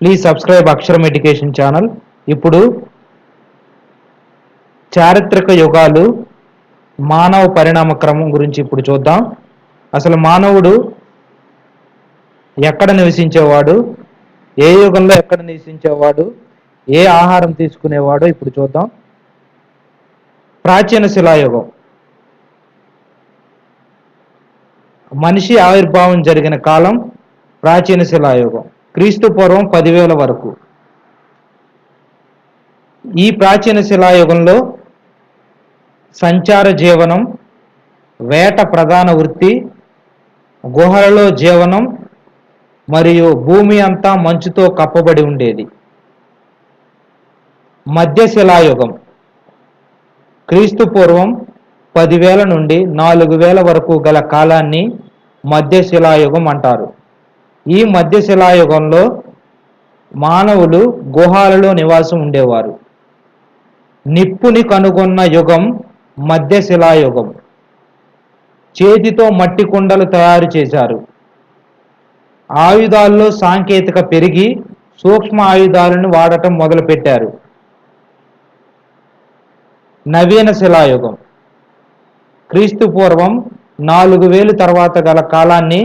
Please subscribe Aksharam education channel. ఇప్పుడు చారిత్రక యుగాలు, మానవ పరిణామ క్రమం గురించి ఇప్పుడు చూద్దాం. అసలు మానవుడు ఎక్కడ నివసించేవాడు, ఏ యుగంలో ఎక్కడ నివసించేవాడు, ఏ ఆహారం తీసుకునేవాడో ఇప్పుడు చూద్దాం. ప్రాచీన శిలాయుగం. మనిషి ఆవిర్భావం జరిగిన కాలం ప్రాచీన శిలాయుగం, క్రీస్తు పూర్వం 10,000 వరకు. ఈ ప్రాచీన శిలాయుగంలో సంచార జీవనం, వేట ప్రధాన వృత్తి, గుహలలో జీవనం మరియు భూమి అంతా మంచుతో కప్పబడి ఉండేది. మధ్య శిలాయుగం క్రీస్తు పూర్వం 10,000 నుండి 4,000 వరకు గల కాలాన్ని మధ్య శిలాయుగం అంటారు. ఈ మధ్య శిలాయుగంలో మానవులు గుహాలలో నివాసం ఉండేవారు. నిప్పుని కనుగొన్న యుగం మధ్య శిలాయుగం. చేతితో మట్టి కుండలు తయారు చేశారు. ఆయుధాల్లో సాంకేతిక పెరిగి సూక్ష్మ ఆయుధాలను వాడటం మొదలుపెట్టారు. నవీన శిలాయుగం క్రీస్తు పూర్వం 4,000 తర్వాత గల కాలాన్ని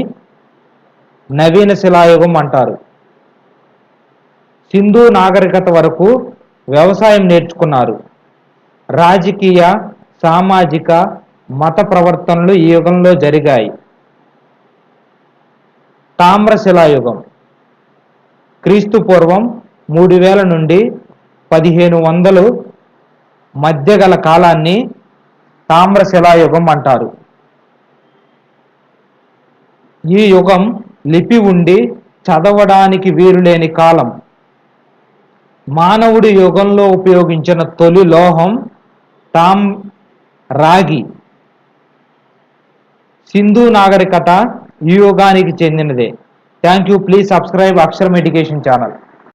నవీన శిలాయుగం అంటారు. సింధు నాగరికత వరకు వ్యవసాయం నేర్చుకున్నారు. రాజకీయ, సామాజిక, మత ప్రవర్తనలు ఈ యుగంలో జరిగాయి. తామ్ర శిలాయుగం క్రీస్తు పూర్వం 3,000 నుండి 1,500 మధ్య గల కాలాన్ని తామ్ర శిలాయుగం అంటారు. ఈ యుగం లిపి ఉండి చదవడానికి వీలులేని కాలం. మానవుడి యుగంలో ఉపయోగించిన తొలి లోహం రాగి. సింధు నాగరికత ఈ యుగానికి చెందినదే. Thank you. Please subscribe Aksharam education channel.